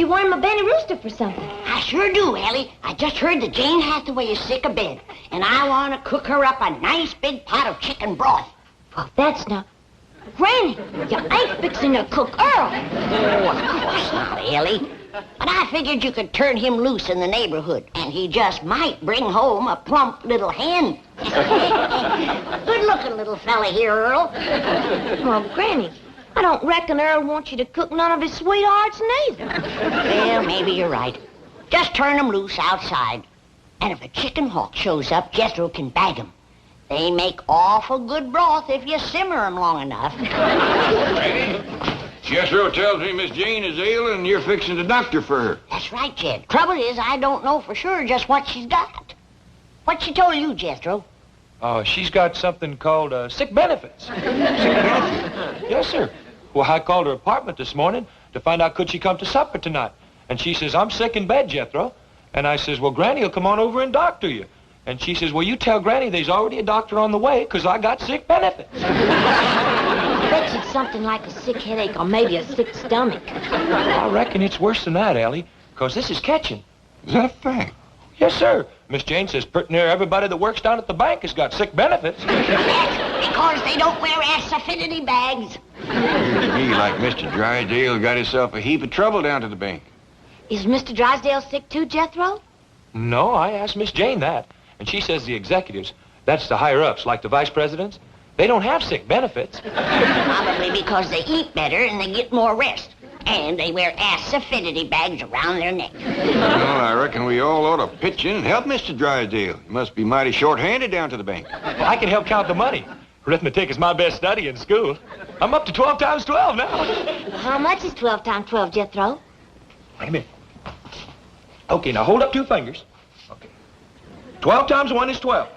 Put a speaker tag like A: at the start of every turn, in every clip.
A: you want him a Benny Rooster for something.
B: I sure do, Elly. I just heard that Jane Hathaway is sick of bed, and I want to cook her up a nice big pot of chicken broth.
A: Well, that's not... Granny, you ain't fixing to cook Earl.
B: Oh, of course not, Elly. But I figured you could turn him loose in the neighborhood, and he just might bring home a plump little hen. Good-looking little fella here, Earl.
A: Well, Granny, I don't reckon Earl wants you to cook none of his sweethearts neither.
B: Well, maybe you're right. Just turn him loose outside. And if a chicken hawk shows up, Jethro can bag him. They make awful good broth if you simmer them long enough.
C: Jethro tells me Miss Jane is ill and you're fixing the doctor for her.
B: That's right, Jed. Trouble is, I don't know for sure just what she's got. What she told you, Jethro?
D: Oh, she's got something called sick benefits. Sick benefits? Yes, sir. Well, I called her apartment this morning to find out could she come to supper tonight. And she says, I'm sick in bed, Jethro. And I says, well, Granny will come on over and doctor you. And she says, well, you tell Granny there's already a doctor on the way because I got sick benefits.
A: I bet it's something like a sick headache or maybe a sick stomach.
D: I reckon it's worse than that, Elly, because this is catching.
C: Is that a fact?
D: Yes, sir. Miss Jane says pretty near everybody that works down at the bank has got sick benefits.
B: That's because they don't wear ass-affinity bags.
C: Appears to me like Mr. Drysdale got himself a heap of trouble down to the bank.
A: Is Mr. Drysdale sick too, Jethro?
D: No, I asked Miss Jane that. And she says the executives, that's the higher-ups, like the vice presidents, they don't have sick benefits.
B: Probably because they eat better and they get more rest. And they wear ass-affinity bags around their neck.
C: Well, I reckon we all ought to pitch in and help Mr. Drysdale. He must be mighty short-handed down to the bank.
D: Well, I can help count the money. Arithmetic is my best study in school. I'm up to 12 times 12 now.
A: Well, how much is 12 times 12, Jethro?
D: Wait a minute. Okay, now hold up 2 fingers. Okay. 12 times 1 is 12.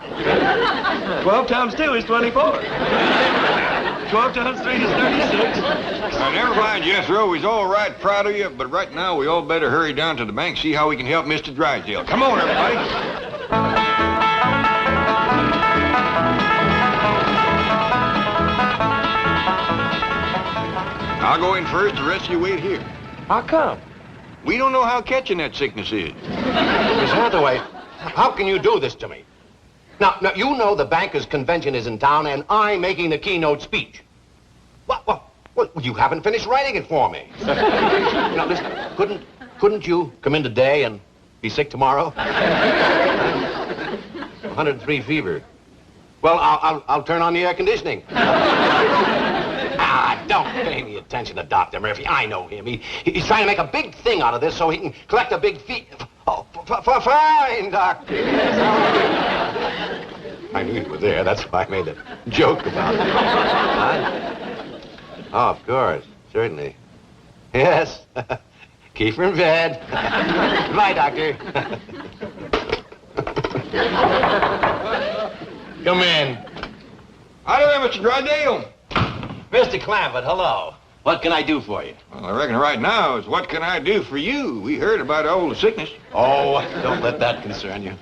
D: 12 times 2 is 24. 12 times 3 is 36.
C: Now, never mind, Jethro. We's all right proud of you, but right now we all better hurry down to the bank, see how we can help Mr. Drysdale. Come on, everybody. I'll go in first. The rest of you wait here.
D: How come?
C: We don't know how catching that sickness is.
E: Miss Hathaway, how can you do this to me? Now, you know the bankers' convention is in town, and I'm making the keynote speech. Well, you haven't finished writing it for me. Now, listen, couldn't you come in today and be sick tomorrow? 103 fever. Well, I'll turn on the air conditioning. Don't pay any attention to Dr. Murphy. I know him. He's trying to make a big thing out of this so he can collect a big fee. Oh, fine, Doctor. I knew you were there. That's why I made a joke about it. Huh? Oh, of course. Certainly. Yes. Keep her in bed. Goodbye, Doctor. Come in.
C: Hi there, Mr. Drysdale.
E: Mr. Clampett, hello. What can I do for you?
C: Well, I reckon right now is what can I do for you? We heard about all the sickness.
E: Oh, don't let that concern you.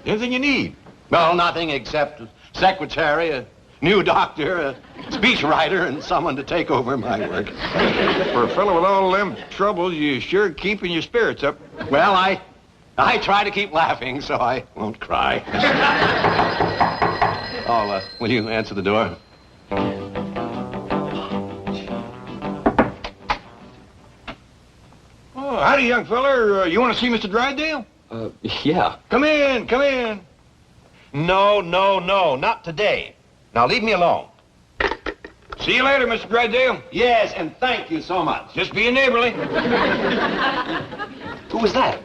C: Anything you need.
E: Well, nothing except a secretary, a new doctor, a speechwriter, and someone to take over my work.
C: For a fellow with all them troubles, you sure keeping your spirits up.
E: Well, I try to keep laughing so I won't cry. Oh, will you answer the door?
C: Oh, howdy, young feller. You want to see Mr. Drysdale?
D: Yeah.
C: Come in, come in.
E: No, not today. Now, leave me alone.
C: See you later, Mr. Drysdale.
E: Yes, and thank you so much.
C: Just being neighborly.
E: Who was that?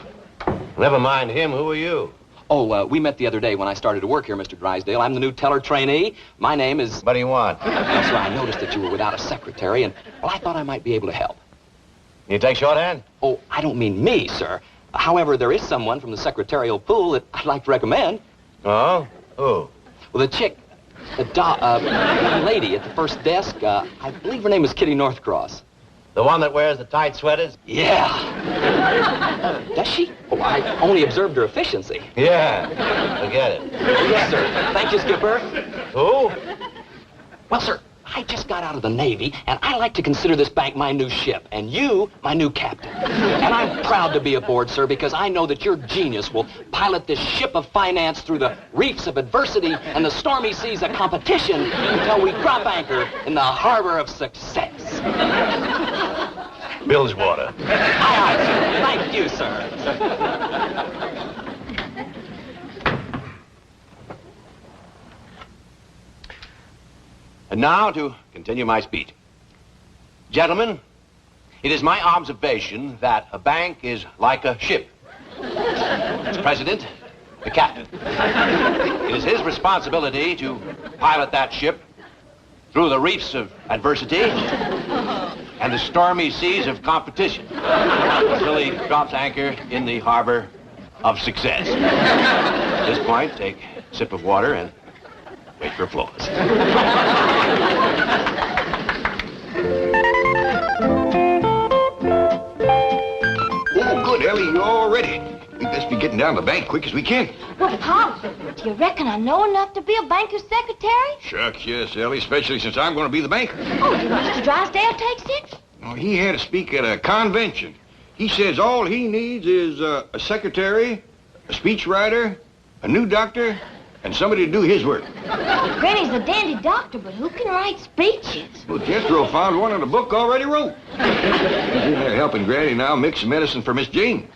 E: Never mind him. Who are you?
F: Oh, we met the other day when I started to work here, Mr. Drysdale. I'm the new teller trainee. My name is...
E: What do you want?
F: Yes, sir, I noticed that you were without a secretary, and, well, I thought I might be able to help.
E: You take shorthand?
F: Oh, I don't mean me, sir. However, there is someone from the secretarial pool that I'd like to recommend.
E: Oh? Who?
F: Well, the chick, the young lady at the first desk, I believe her name is Kitty Northcross.
E: The one that wears the tight sweaters?
F: Yeah. Does she? Oh, I only observed her efficiency.
E: Yeah. Forget it.
F: Yes, sir. Thank you, Skipper.
E: Who?
F: Well, sir, I just got out of the Navy, and I like to consider this bank my new ship, and you my new captain. And I'm proud to be aboard, sir, because I know that your genius will pilot this ship of finance through the reefs of adversity and the stormy seas of competition until we drop anchor in the harbor of success.
E: Bilgewater.
F: Aye, aye, sir. Thank you, sir.
E: And now to continue my speech. Gentlemen, it is my observation that a bank is like a ship. Its president, the captain. It is his responsibility to pilot that ship through the reefs of adversity and the stormy seas of competition until he drops anchor in the harbor of success. At this point, take a sip of water and wait for applause.
C: Oh, good, Ellie, you're all ready. We best be getting down to the bank quick as we can.
A: Well, Pop, do you reckon I know enough to be a banker's secretary?
C: Shucks, yes, Ellie, especially since I'm going to be the banker.
A: Oh, did Mr. Drysdale take sick?
C: Oh, he had to speak at a convention. He says all he needs is a secretary, a speechwriter, a new doctor, and somebody to do his work.
A: Granny's a dandy doctor, but who can write speeches?
C: Well, Jethro found one in the book already wrote. He's in there helping Granny now mix medicine for Miss Jane.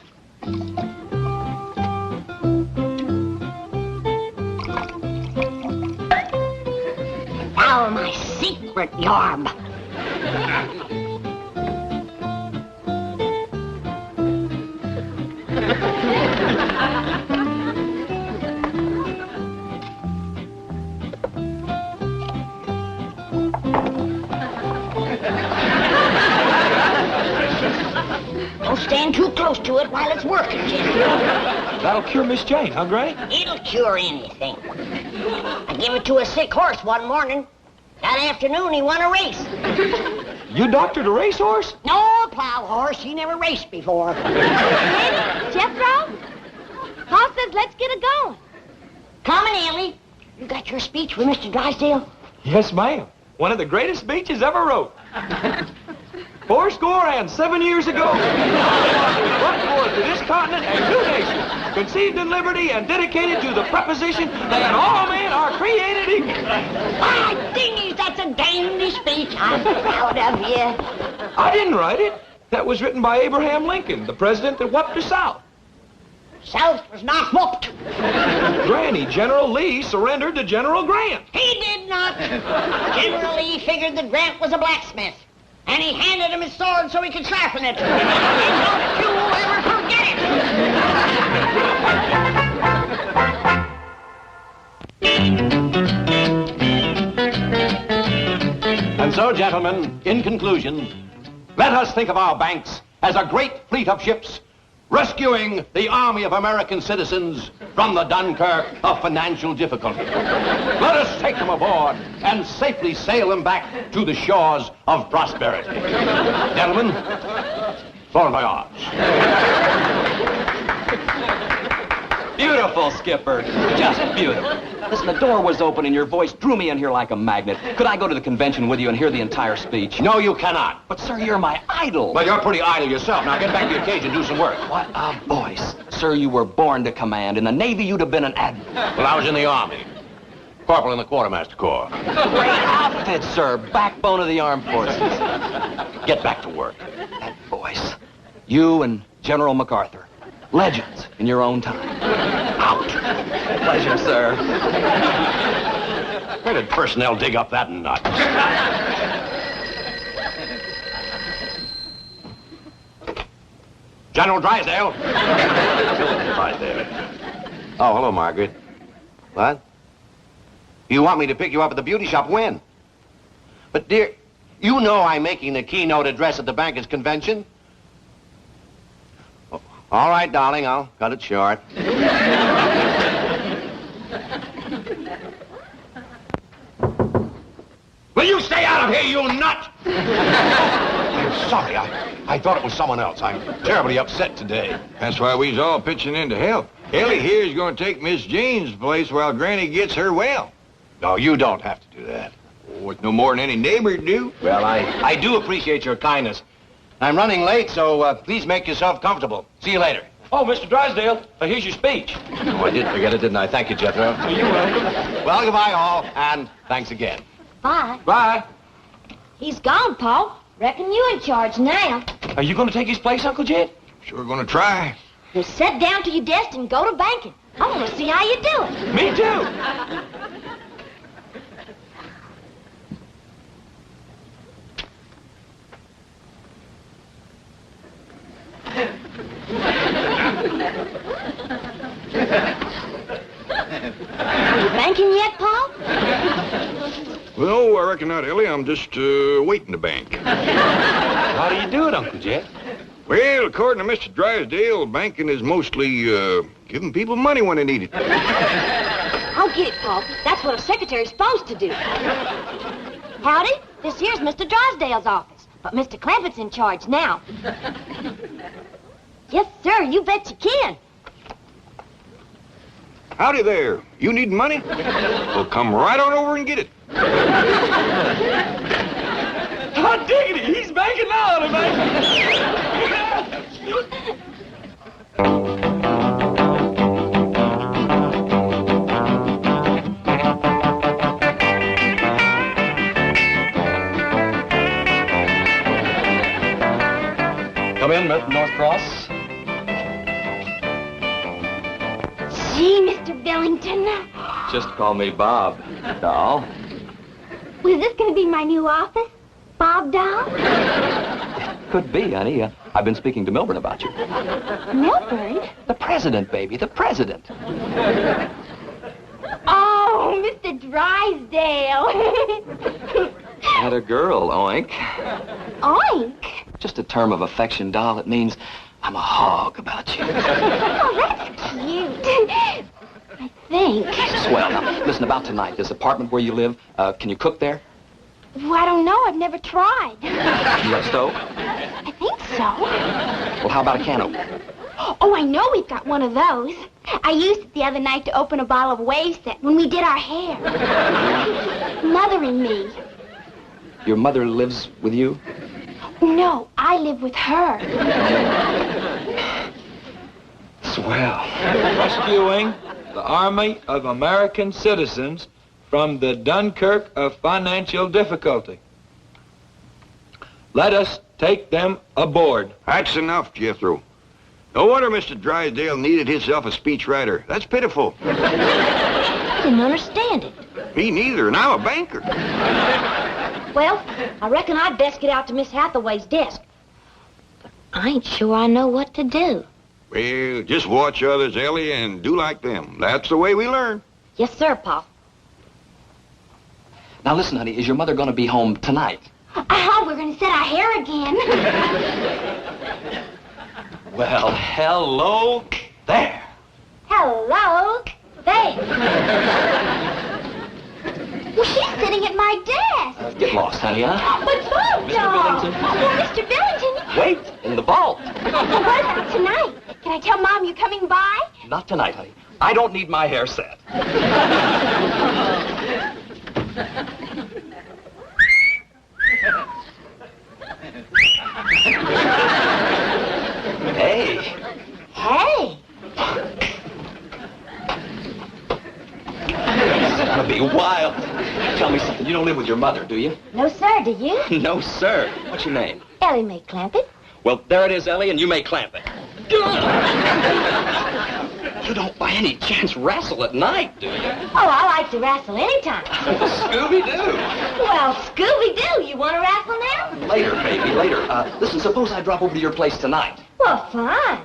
B: Now my secret yarb. Don't stand too close to it while it's working, Jethro.
D: That'll cure Miss Jane, huh, Granny?
B: It'll cure anything. I gave it to a sick horse one morning. That afternoon, he won a race.
D: You doctored a racehorse?
B: No, plow horse. He never raced before.
A: Granny, Jethro? Pa says let's get it going.
B: Come on, Elly. You got your speech with Mr. Drysdale?
D: Yes, ma'am. One of the greatest speeches ever wrote. 7 years ago, brought forth to this continent a new nation, conceived in liberty and dedicated to the proposition that all men are created equal.
B: My dingies, that's a dandy speech. I'm proud of you.
D: I didn't write it. That was written by Abraham Lincoln, the president that whooped the South.
B: South was not whooped.
D: Granny, General Lee surrendered to General Grant.
B: He did not. General Lee figured that Grant was a blacksmith. And he handed him his sword so he could sharpen it. And don't you ever forget
E: it. And so, gentlemen, in conclusion, let us think of our banks as a great fleet of ships rescuing the army of American citizens from the Dunkirk of financial difficulty. Let us take them aboard and safely sail them back to the shores of prosperity. Gentlemen, bon voyage.
F: Beautiful, Skipper. Just beautiful. Listen, the door was open and your voice drew me in here like a magnet. Could I go to the convention with you and hear the entire speech?
E: No, you cannot.
F: But, sir, you're my idol.
E: Well, you're pretty idle yourself. Now get back to your cage and do some work.
F: What a voice. Sir, you were born to command. In the Navy, you'd have been an admiral.
E: Well, I was in the Army. Corporal in the Quartermaster Corps.
F: Great outfit, sir. Backbone of the armed forces.
E: Get back to work.
F: That voice. You and General MacArthur. Legends in your own time. Out. Pleasure, sir.
E: Where did personnel dig up that nut? General Drysdale. Right there. Oh, hello, Margaret. What? You want me to pick you up at the beauty shop when? But, dear, you know I'm making the keynote address at the bankers' convention. Oh, all right, darling, I'll cut it short. Will you stay out of here, you nut? I'm sorry. I thought it was someone else. I'm terribly upset today.
C: That's why we's all pitching in to help. Elly here's going to take Miss Jane's place while Granny gets her well.
E: No, you don't have to do that.
C: With no more than any neighbor do.
E: Well, I do appreciate your kindness. I'm running late, so please make yourself comfortable. See you later.
D: Oh, Mr. Drysdale, here's your speech.
E: Oh, I did forget it, didn't I? Thank you, Jethro.
D: You're welcome.
E: Well, goodbye, all, and thanks again.
A: Bye.
D: Bye.
A: He's gone, Paul. Reckon you in charge now.
D: Are you going to take his place, Uncle Jed?
C: Sure gonna try.
A: Well, sit down to your desk and go to banking. I want to see how you do it.
D: Me too.
A: You banking yet, Paul?
C: Well, I reckon not, Ellie. I'm just waiting to bank.
D: How do you do it, Uncle Jed?
C: Well, according to Mr. Drysdale, banking is mostly giving people money when they need it.
A: I'll get it, Paul. That's what a secretary's supposed to do. Howdy, this here's Mr. Drysdale's office, but Mr. Clampett's in charge now. Yes, sir, you bet you can.
C: Howdy there. You need money? Well, come right on over and get it.
D: Hot diggity, he's banking now, man.
F: Come in, North Cross.
A: Gee, Mr. Billington.
F: Just call me Bob, doll.
A: Was this going to be my new office? Bob Doll?
F: Could be, honey. I've been speaking to Milburn about you.
A: Milburn?
F: The president, baby, the president.
A: Oh, Mr. Drysdale.
F: Had a girl, oink.
A: Oink?
F: Just a term of affection, doll. It means I'm a hog about you.
A: Oh, that's cute. I think.
F: Swell. Now, listen, about tonight, this apartment where you live, can you cook there?
A: Well, I don't know. I've never tried.
F: You got a stove?
A: I think so.
F: Well, how about a can opener?
A: Oh, I know we've got one of those. I used it the other night to open a bottle of wave set when we did our hair. Mother and me.
F: Your mother lives with you?
A: No, I live with her.
F: Swell.
D: Rescuing the Army of American citizens from the Dunkirk of financial difficulty. Let us take them aboard.
C: That's enough, Jethro. No wonder Mr. Drysdale needed himself a speechwriter. That's pitiful.
A: I didn't understand it.
C: Me neither, and I'm a banker.
A: Well, I reckon I'd best get out to Miss Hathaway's desk. But I ain't sure I know what to do.
C: Well, just watch others, Ellie, and do like them. That's the way we learn.
A: Yes, sir, Pop.
F: Now, listen, honey, is your mother going to be home tonight?
A: Oh, we're going to set our hair again.
F: Well, hello there.
A: Hello there. Well, she's sitting at my desk.
F: Get lost, honey, huh?
A: But Bob,
F: Mr. Billington.
A: Oh, Mr. Billington.
F: Wait, in the vault.
A: Well, what about tonight? Can I tell Mom you're coming by?
F: Not tonight, honey. I don't need my hair set. Hey.
A: Hey.
F: This is gonna be wild. Tell me something. You don't live with your mother, do you?
A: No, sir, do you?
F: No, sir. What's your name?
A: Ellie Mae Clampett.
F: Well, there it is, Ellie, and you may clamp it. You don't by any chance wrestle at night, do you?
A: Oh, I like to wrestle anytime.
F: Scooby-Doo.
A: Well, Scooby-Doo, you want to wrestle now?
F: Later, baby, later. Listen, suppose I drop over to your place tonight.
A: Well, fine.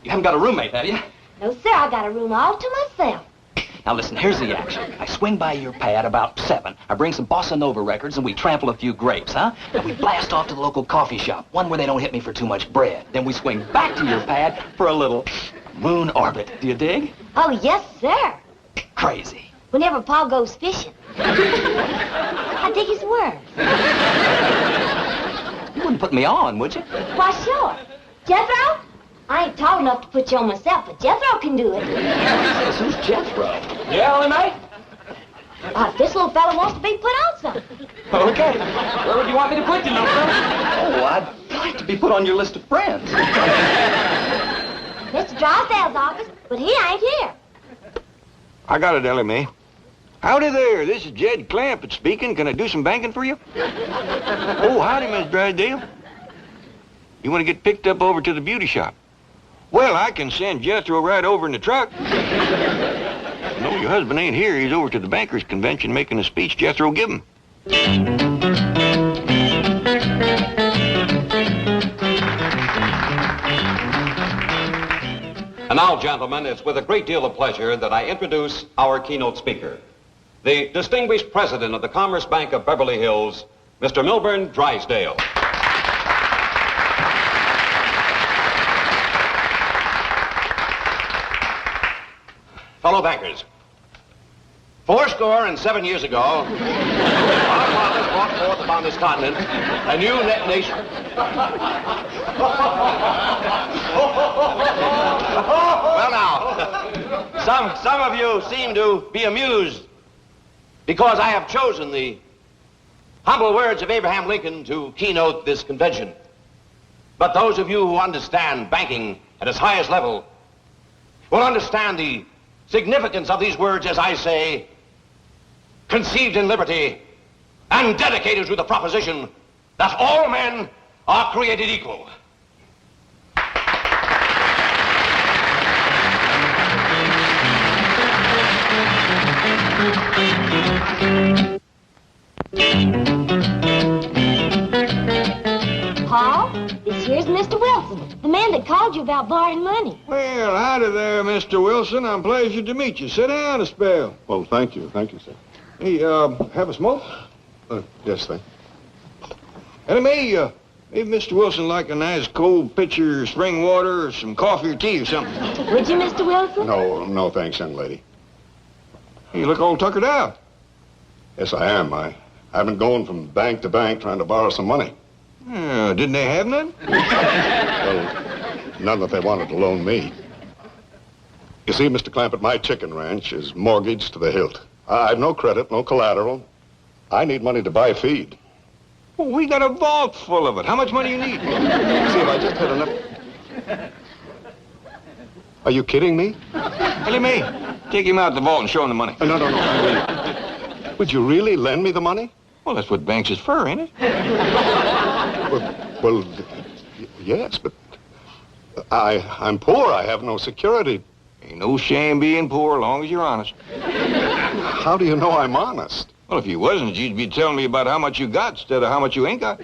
F: You haven't got a roommate, have you?
A: No, sir, I got a room all to myself.
F: Now, listen, here's the action. I swing by your pad about 7. I bring some bossa nova records, and we trample a few grapes, huh? And we blast off to the local coffee shop, one where they don't hit me for too much bread. Then we swing back to your pad for a little moon orbit. Do you dig?
A: Oh, yes, sir.
F: Crazy.
A: Whenever Paul goes fishing. I dig his word.
F: You wouldn't put me on, would you?
A: Why, sure. Jethro? I ain't tall enough to put you on myself, but Jethro can do it.
F: Who's Jethro?
D: Yeah, Elly Mae?
A: This little fella wants to be put on something.
F: Okay. Where would you want me to put you, little fella? Oh, I'd like to be put on your list of friends.
A: Mr. Drysdale's office, but he ain't here.
C: I got it, Elly Mae. Howdy there. This is Jed Clampett speaking. Can I do some banking for you? Oh, howdy, Miss Drysdale. You want to get picked up over to the beauty shop? Well, I can send Jethro right over in the truck. No, your husband ain't here. He's over to the bankers' convention making a speech Jethro give him.
G: And now, gentlemen, it's with a great deal of pleasure that I introduce our keynote speaker, the distinguished president of the Commerce Bank of Beverly Hills, Mr. Milburn Drysdale.
E: Fellow bankers, 7 years ago, our fathers brought forth upon this continent a new nation. Well, now, some of you seem to be amused because I have chosen the humble words of Abraham Lincoln to keynote this convention. But those of you who understand banking at its highest level will understand the significance of these words as I say, conceived in liberty and dedicated to the proposition that all men are created equal.
A: Paul, this here's Mr. Wilson, the man that called you about borrowing money.
C: Well, howdy there, Mr. Wilson. I'm pleased to meet you. Sit down a spell.
H: Well, thank you, sir.
C: Hey, have a smoke?
H: Yes, thank
C: Elly Mae, maybe Mr. Wilson like a nice cold pitcher of spring water or some coffee or tea or something.
A: Would you, Mr. Wilson?
H: No, thanks, young lady.
C: You look all tuckered out.
H: Yes, I am. I've been going from bank to bank trying to borrow some money.
C: Didn't they have none?
H: Well, none that they wanted to loan me. You see, Mr. Clampett, my chicken ranch is mortgaged to the hilt. I've no credit, no collateral. I need money to buy feed.
C: Well, we got a vault full of it. How much money you need?
H: See, if I just had enough... Are you kidding me?
C: Elly Mae, take him out to the vault and show him the money.
H: No. I mean, would you really lend me the money?
C: Well, that's what banks is for, ain't it?
H: Well, yes, but I'm poor. I have no security.
C: Ain't no shame being poor as long as you're honest.
H: How do you know I'm honest?
C: Well, if you wasn't, you'd be telling me about how much you got instead of how much you ain't got.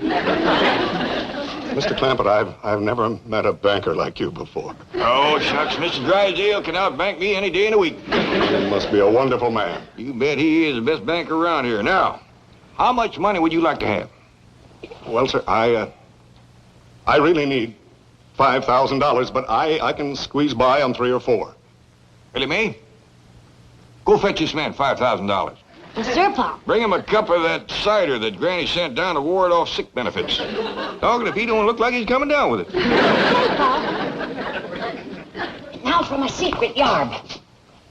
H: Mr. Clampett, I've never met a banker like you before.
C: Oh, shucks, Mr. Drysdale can outbank me any day in the week.
H: He must be a wonderful man.
C: You bet he is the best banker around here. Now, how much money would you like to have?
H: Well, sir, I really need $5,000, but I can squeeze by on 3 or 4.
C: Elly Mae, go fetch this man $5,000.
A: Yes, sir, Paul.
C: Bring him a cup of that cider that Granny sent down to ward off sick benefits. Doggone if he don't look like he's coming down with it.
A: Okay, Paul.
B: Now for my secret yarb.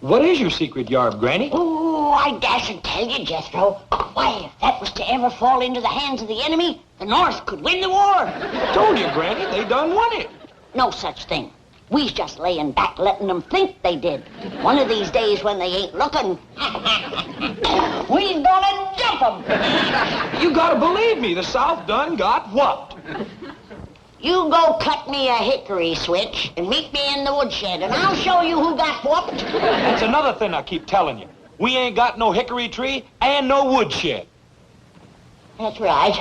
D: What is your secret yarb, Granny?
B: Oh, I dasn't tell you, Jethro. Why, if that was to ever fall into the hands of the enemy, the North could win the war.
D: I told you, Granny, they done won it.
B: No such thing. We's just laying back letting them think they did. One of these days when they ain't looking, we's gonna jump them.
D: You gotta believe me, the South done got whooped.
B: You go cut me a hickory switch and meet me in the woodshed, and I'll show you who got whooped.
D: That's another thing I keep telling you. We ain't got no hickory tree and no woodshed.
B: That's right.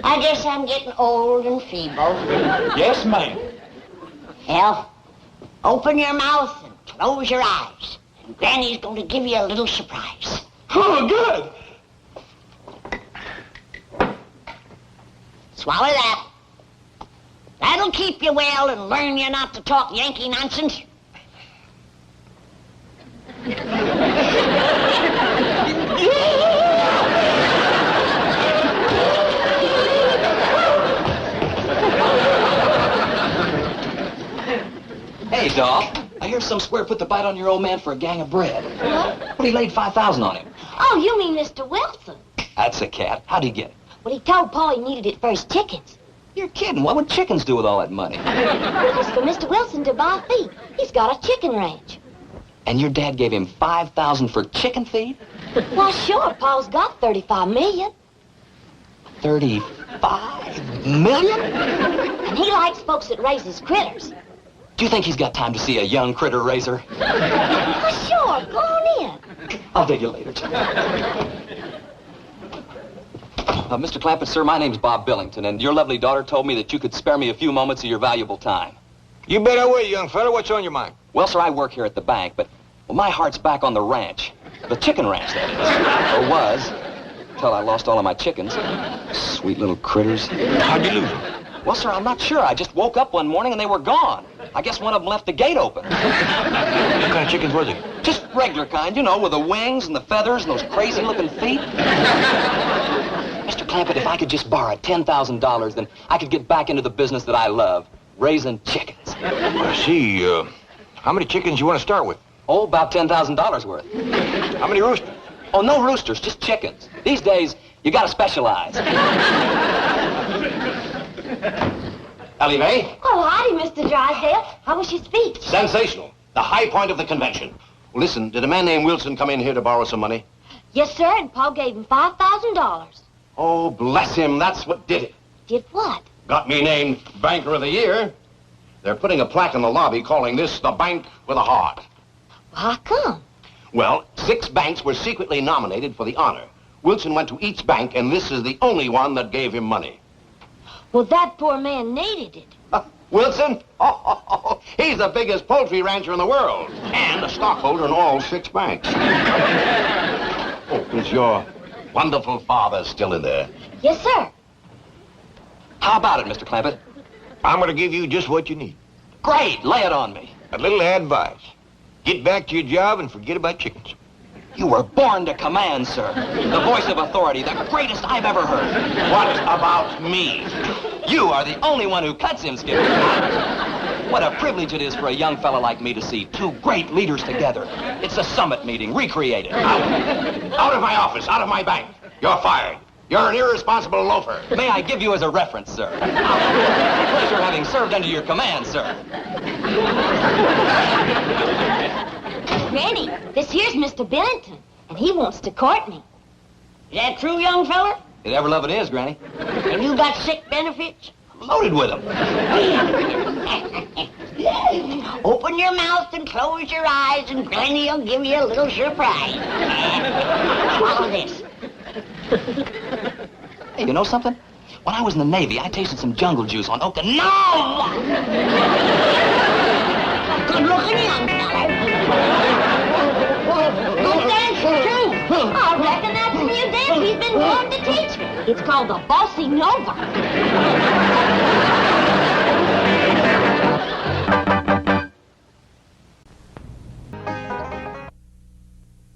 B: I guess I'm getting old and feeble.
D: Yes, ma'am.
B: Well, open your mouth and close your eyes. And Granny's going to give you a little surprise.
D: Oh, good.
B: Swallow that. That'll keep you well and learn you not to talk Yankee nonsense.
F: Hey, Doc. I hear some square put the bite on your old man for a gang of bread.
A: What?
F: Well, he laid $5,000 on him.
A: Oh, you mean Mr. Wilson?
F: That's a cat. How'd he get it?
A: Well, he told Paul he needed it for his chickens.
F: You're kidding. What would chickens do with all that money?
A: It was for Mr. Wilson to buy feed. He's got a chicken ranch.
F: And your dad gave him $5,000 for chicken feed?
A: Well, sure, Paul's got 35 million.
F: 35 million?
A: And he likes folks that raises critters.
F: Do you think he's got time to see a young critter raiser?
A: Well, sure, go on in.
F: I'll dig you later, Jim. Mr. Clampett, sir, my name's Bob Billington, and your lovely daughter told me that you could spare me a few moments of your valuable time.
C: You bet I will, young fella. What's on your mind?
F: Well, sir, I work here at the bank, but well, my heart's back on the ranch. The chicken ranch, that is. Or was, until I lost all of my chickens. Sweet little critters.
C: How'd you lose them?
F: Well, sir, I'm not sure. I just woke up one morning and they were gone. I guess one of them left the gate open.
C: What kind of chickens was it?
F: Just regular kind, you know, with the wings and the feathers and those crazy-looking feet. Mr. Clampett, if I could just borrow $10,000, then I could get back into the business that I love, raising chickens.
C: I see. How many chickens you want to start with?
F: Oh, about $10,000 worth.
C: How many roosters?
F: Oh, no roosters, just chickens. These days, you gotta specialize.
E: Elly May?
A: Oh, howdy, Mr. Drysdale. How was your speech?
E: Sensational. The high point of the convention. Listen, did a man named Wilson come in here to borrow some money?
A: Yes, sir, and Paul gave him $5,000.
E: Oh, bless him. That's what did it.
A: Did what?
E: Got me named Banker of the Year. They're putting a plaque in the lobby calling this the bank with a heart.
A: How come?
E: Well, 6 banks were secretly nominated for the honor. Wilson went to each bank, and this is the only one that gave him money.
A: Well, that poor man needed it.
E: Wilson? Oh, he's the biggest poultry rancher in the world, and a stockholder in all 6 banks. Oh, is your wonderful father still in there?
A: Yes, sir.
F: How about it, Mr. Clampett?
C: I'm going to give you just what you need.
F: Great, lay it on me.
C: A little advice. Get back to your job and forget about chickens.
F: You were born to command, sir. The voice of authority, the greatest I've ever heard.
E: What about me?
F: You are the only one who cuts him, Skipper. What a privilege it is for a young fella like me to see 2 great leaders together. It's a summit meeting, recreated.
E: Out of my office, out of my bank. You're fired. You're an irresponsible loafer.
F: May I give you as a reference, sir? Pleasure having served under your command, sir.
A: Granny, this here's Mr. Billington, and he wants to court me.
B: Is that true, young fella?
F: It ever love it is, Granny.
B: And you got sick benefits?
F: Loaded with them.
B: Open your mouth and close your eyes, and Granny'll give you a little surprise. Swallow this.
F: Hey, you know something? When I was in the Navy, I tasted some jungle juice on Okinawa.
B: Good-looking young fella.
A: Good dancer, too. I reckon that's the new dance he's been wanting to teach me. It's called the Bossy Nova.